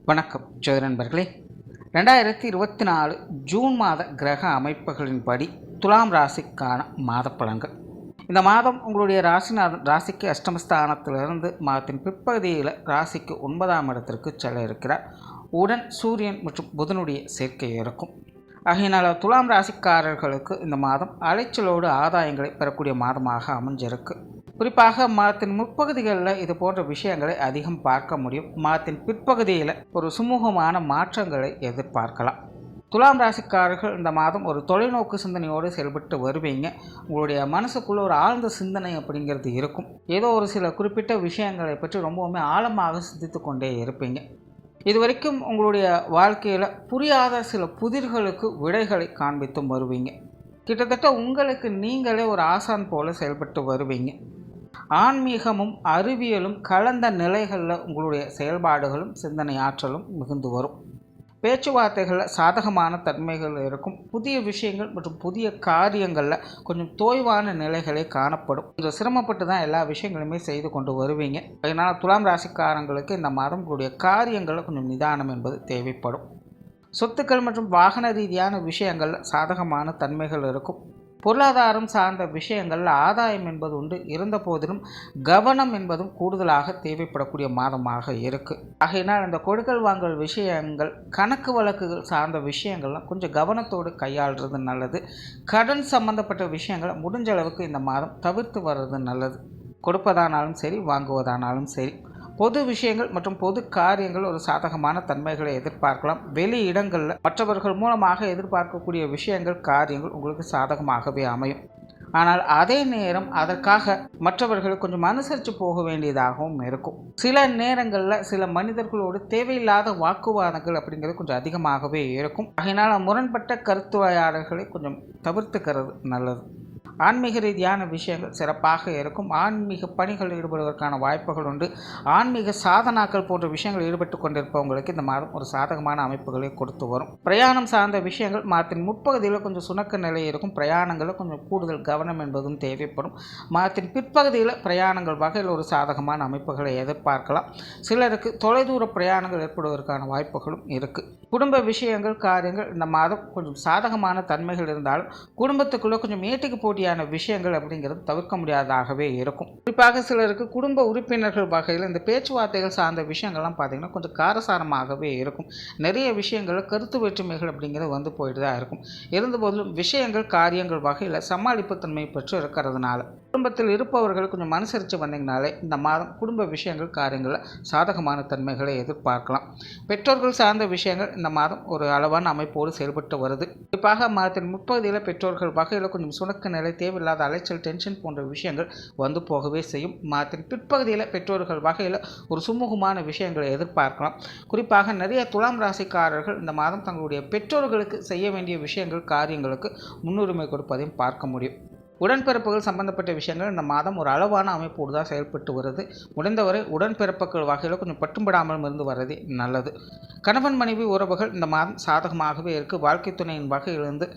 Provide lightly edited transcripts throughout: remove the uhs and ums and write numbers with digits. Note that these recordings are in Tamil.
வணக்கம் ஜோதி நண்பர்களே. 2024 ஜூன் மாத கிரக அமைப்புகளின்படி துலாம் ராசிக்கான மாத பலன்கள். இந்த மாதம் உங்களுடைய ராசிக்கு அஷ்டமஸ்தானத்திலிருந்து மாதத்தின் பிற்பகுதியில் ராசிக்கு 9ஆம் இடத்திற்கு செல்ல இருக்கிறார். உடன் சூரியன் மற்றும் புதனுடைய சேர்க்கை இருக்கும். ஆகையினால் துலாம் ராசிக்காரர்களுக்கு இந்த மாதம் அலைச்சலோடு ஆதாயங்களை பெறக்கூடிய மாதமாக அமைஞ்சிருக்கு. குறிப்பாக மாதத்தின் முற்பகுதிகளில் இது போன்ற விஷயங்களை அதிகம் பார்க்க முடியும். மாதத்தின் பிற்பகுதியில் ஒரு சுமூகமான மாற்றங்களை எதிர்பார்க்கலாம். துலாம் ராசிக்காரர்கள் இந்த மாதம் ஒரு தொலைநோக்கு சிந்தனையோடு செயல்பட்டு வருவீங்க. உங்களுடைய மனசுக்குள்ளே ஒரு ஆழ்ந்த சிந்தனை அப்படிங்கிறது இருக்கும். ஏதோ ஒரு சில குறிப்பிட்ட விஷயங்களை பற்றி ரொம்பவுமே ஆழமாக சிந்தித்து கொண்டே இருப்பீங்க. இதுவரைக்கும் உங்களுடைய வாழ்க்கையில் புரியாத சில புதிர்களுக்கு விடைகளை காண்பித்தும் வருவீங்க. கிட்டத்தட்ட உங்களுக்கு நீங்களே ஒரு ஆசான் போல செயல்பட்டு வருவீங்க. ஆன்மீகமும் அறிவியலும் கலந்த நிலைகளில் உங்களுடைய செயல்பாடுகளும் சிந்தனை ஆற்றலும் மிகுந்து வரும். பேச்சுவார்த்தைகளில் சாதகமான தன்மைகள் இருக்கும். புதிய விஷயங்கள் மற்றும் புதிய காரியங்களில் கொஞ்சம் தோய்வான நிலைகளே காணப்படும். கொஞ்சம் சிரமப்பட்டு தான் எல்லா விஷயங்களுமே செய்து கொண்டு வருவீங்க. அதனால் துலாம் ராசிக்காரங்களுக்கு இந்த மாதம் உங்களுடைய காரியங்களில் கொஞ்சம் நிதானம் என்பது தேவைப்படும். சொத்துக்கள் மற்றும் வாகன ரீதியான விஷயங்களில் சாதகமான தன்மைகள் இருக்கும். பொருளாதாரம் சார்ந்த விஷயங்களில் ஆதாயம் என்பது உண்டு. இருந்த போதிலும் கவனம் என்பதும் கூடுதலாக தேவைப்படக்கூடிய மாதமாக இருக்குது. ஆகையினால் இந்த கொடுக்கல் வாங்கல் விஷயங்கள், கணக்கு வழக்குகள் சார்ந்த விஷயங்கள்லாம் கொஞ்சம் கவனத்தோடு கையாளுறது நல்லது. கடன் சம்பந்தப்பட்ட விஷயங்களை முடிஞ்ச அளவுக்கு இந்த மாதம் தவிர்த்து வர்றது நல்லது. கொடுப்பதானாலும் சரி, வாங்குவதானாலும் சரி. பொது விஷயங்கள் மற்றும் பொது காரியங்கள் ஒரு சாதகமான தன்மைகளை எதிர்பார்க்கலாம். வெளி இடங்களில் மற்றவர்கள் மூலமாக எதிர்பார்க்கக்கூடிய விஷயங்கள், காரியங்கள் உங்களுக்கு சாதகமாகவே அமையும். ஆனால் அதே நேரம் அதற்காக மற்றவர்கள் கொஞ்சம் அனுசரித்து போக வேண்டியதாகவும் இருக்கும். சில நேரங்களில் சில மனிதர்களோடு தேவையில்லாத வாக்குவாதங்கள் அப்படிங்கிறது கொஞ்சம் அதிகமாகவே இருக்கும். அதனால் முரண்பட்ட கருத்துரையாடல்களை கொஞ்சம் தவிர்த்துக்கிறது நல்லது. ஆன்மீக ரீதியான விஷயங்கள் சிறப்பாக இருக்கும். ஆன்மீக பணிகளில் ஈடுபடுவதற்கான வாய்ப்புகள் உண்டு. ஆன்மீக சாதனாக்கள் போன்ற விஷயங்கள் ஈடுபட்டு கொண்டிருப்பவங்களுக்கு இந்த மாதம் ஒரு சாதகமான அமைப்புகளை கொடுத்து வரும். பிரயாணம் சார்ந்த விஷயங்கள் மாதத்தின் முற்பகுதியில் கொஞ்சம் சுணக்க நிலை இருக்கும். பிரயாணங்களில் கொஞ்சம் கூடுதல் கவனம் என்பதும் தேவைப்படும். மாதத்தின் பிற்பகுதியில் பிரயாணங்கள் வகையில் ஒரு சாதகமான அமைப்புகளை எதிர்பார்க்கலாம். சிலருக்கு தொலைதூர பிரயாணங்கள் ஏற்படுவதற்கான வாய்ப்புகளும் இருக்குது. குடும்ப விஷயங்கள், காரியங்கள் இந்த மாதம் கொஞ்சம் சாதகமான தன்மைகள் இருந்தாலும் குடும்பத்துக்குள்ளே கொஞ்சம் ஏட்டுக்கு போட்டியான விஷயங்கள் அப்படிங்கிறது தவிர்க்க முடியாததாகவே இருக்கும். குறிப்பாக சிலருக்கு குடும்ப உறுப்பினர்கள் வகையில் இந்த பேச்சுவார்த்தைகள் சார்ந்த விஷயங்கள்லாம் பார்த்தீங்கன்னா கொஞ்சம் காரசாரமாகவே இருக்கும். நிறைய விஷயங்கள் கருத்து வேற்றுமைகள் அப்படிங்கிறது வந்து போயிட்டு தான் இருக்கும். இருந்தபோதிலும் விஷயங்கள், காரியங்கள் வகையில் சமாளிப்பு தன்மை பெற்று இருக்கிறதுனால குடும்பத்தில் இருப்பவர்கள் கொஞ்சம் அனுசரித்து வந்தீங்கனாலே இந்த மாதம் குடும்ப விஷயங்கள், காரியங்களில் சாதகமான தன்மைகளை எதிர்பார்க்கலாம். பெற்றோர்கள் சார்ந்த விஷயங்கள் இந்த மாதம் ஒரு அளவான அமைப்போடு செயல்பட்டு வருது. குறிப்பாக மாதத்தின் முற்பகுதியில் பெற்றோர்கள் வகையில் கொஞ்சம் சுணக்க நிலை, தேவையில்லாத அலைச்சல், டென்ஷன் போன்ற விஷயங்கள் வந்து போகவே செய்யும். மாதத்தின் பிற்பகுதியில் பெற்றோர்கள் வகையில் ஒரு சுமூகமான விஷயங்களை எதிர்பார்க்கலாம். குறிப்பாக நிறைய துலாம் ராசிக்காரர்கள் இந்த மாதம் தங்களுடைய பெற்றோர்களுக்கு செய்ய வேண்டிய விஷயங்கள், காரியங்களுக்கு முன்னுரிமை கொடுப்பதையும் பார்க்க முடியும். உடன்பிறப்புகள் சம்பந்தப்பட்ட விஷயங்கள் இந்த மாதம் ஒரு அளவான அமைப்போடு தான் செயல்பட்டு வருது. முடிந்தவரை உடன்பிறப்புகள் வகையில் கொஞ்சம் பட்டும்படாமல் இருந்து வர்றதே நல்லது. கணவன் மனைவி உறவுகள் இந்த மாதம் சாதகமாகவே இருக்குது. வாழ்க்கை துணையின் வகையிலிருந்து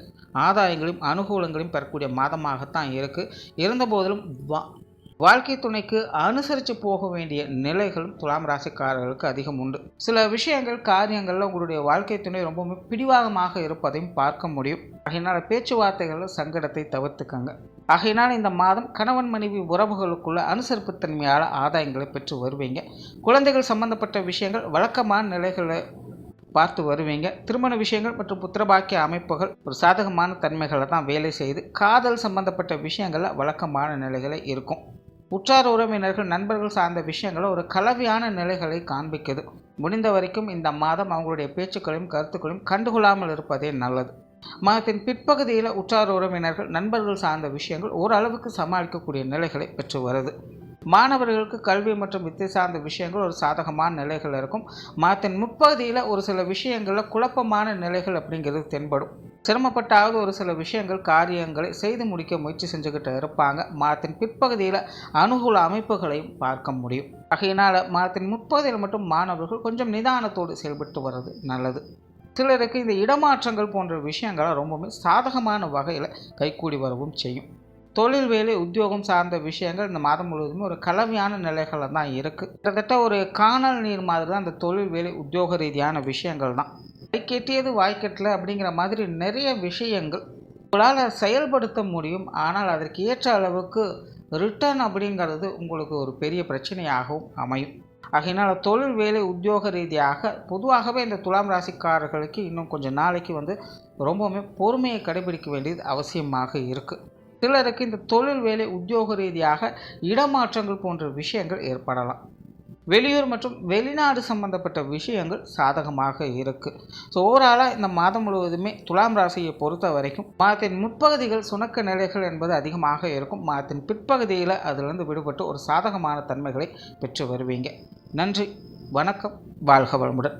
ஆதாயங்களையும் அனுகூலங்களையும் பெறக்கூடிய மாதமாகத்தான் இருக்குது. இருந்தபோதிலும் வாழ்க்கை துணைக்கு அனுசரித்து போக வேண்டிய நிலைகளும் துலாம் ராசிக்காரர்களுக்கு அதிகம் உண்டு. சில விஷயங்கள், காரியங்களில் உங்களுடைய வாழ்க்கை துணை ரொம்பவுமே பிடிவாதமாக இருப்பதையும் பார்க்க முடியும். ஆகையினால் பேச்சுவார்த்தைகளில் சங்கடத்தை தவிர்த்துக்கங்க. ஆகையினால் இந்த மாதம் கணவன் மனைவி உறவுகளுக்குள்ள அனுசரிப்புத்தன்மையால் ஆதாயங்களை பெற்று வருவீங்க. குழந்தைகள் சம்பந்தப்பட்ட விஷயங்கள் வழக்கமான நிலைகளை பார்த்து வருவீங்க. திருமண விஷயங்கள் மற்றும் புத்திரபாக்கிய அமைப்புகள் ஒரு சாதகமான தன்மைகளை தான் வேலை செய்து காதல் சம்பந்தப்பட்ட விஷயங்களில் வழக்கமான நிலைகளை இருக்கும். உற்றார் உறவினர்கள், நண்பர்கள் சார்ந்த விஷயங்களை ஒரு கலவையான நிலைகளை காண்பிக்குது. முடிந்த வரைக்கும் இந்த மாதம் அவங்களுடைய பேச்சுக்களையும் கருத்துக்களையும் கண்டுகொள்ளாமல் இருப்பதே நல்லது. மாதத்தின் பிற்பகுதியில் உற்றார் உறவினர்கள், நண்பர்கள் சார்ந்த விஷயங்கள் ஓரளவுக்கு சமாளிக்கக்கூடிய நிலைகளை பெற்று வருது. மாணவர்களுக்கு கல்வி மற்றும் வித்தை சார்ந்த விஷயங்கள் ஒரு சாதகமான நிலைகள் இருக்கும். மாதத்தின் முற்பகுதியில் ஒரு சில விஷயங்களில் குழப்பமான நிலைகள் அப்படிங்கிறது தென்படும். சிரமப்பட்டாவது ஒரு சில விஷயங்கள், காரியங்களை செய்து முடிக்க முயற்சி செஞ்சுக்கிட்டு இருப்பாங்க. மாதத்தின் பிற்பகுதியில் அனுகூல அமைப்புகளையும் பார்க்க முடியும். ஆகையினால் மாதத்தின் முற்பகுதியில் மட்டும் மாணவர்கள் கொஞ்சம் நிதானத்தோடு செயல்பட்டு வர்றது நல்லது. சிலருக்கு இந்த இடமாற்றங்கள் போன்ற விஷயங்களை ரொம்பவுமே சாதகமான வகையில் கைகூடி வரவும் செய்யும். தொழில் வேலை உத்தியோகம் சார்ந்த விஷயங்கள் இந்த மாதம் முழுவதுமே ஒரு கலவையான நிலைகளில் தான் இருக்குது. கிட்டத்தட்ட ஒரு காணல் நீர் மாதிரி தான் இந்த தொழில் வேலை உத்தியோக ரீதியான விஷயங்கள் தான். கெட்டியது வாய்க்கட்டலை அப்படிங்கிற மாதிரி நிறைய விஷயங்கள் உங்களால் செயல்படுத்த முடியும். ஆனால் அதற்கு ஏற்ற அளவுக்கு ரிட்டர்ன் அப்படிங்கிறது உங்களுக்கு ஒரு பெரிய பிரச்சனையாகவும் அமையும். ஆகையினால் தொழில் வேலை உத்தியோக ரீதியாக பொதுவாகவே இந்த துலாம் ராசிக்காரர்களுக்கு இன்னும் கொஞ்சம் நாளைக்கு ரொம்பவுமே பொறுமையை கடைபிடிக்க வேண்டியது அவசியமாக இருக்குது. சிலருக்கு இந்த தொழில் வேலை உத்தியோக ரீதியாக இடமாற்றங்கள் போன்ற விஷயங்கள் ஏற்படலாம். வெளியூர் மற்றும் வெளிநாடு சம்பந்தப்பட்ட விஷயங்கள் சாதகமாக இருக்குது. ஸோ ஓவராலாக இந்த மாதம் முழுவதுமே துலாம் ராசியை பொறுத்த வரைக்கும் மாதத்தின் முற்பகுதிகள் சுணக்க நிலைகள் என்பது அதிகமாக இருக்கும். மாதத்தின் பிற்பகுதியில் அதிலிருந்து விடுபட்டு ஒரு சாதகமான தன்மைகளை பெற்று வருவீங்க. நன்றி, வணக்கம், வாழ்க வளமுடன்.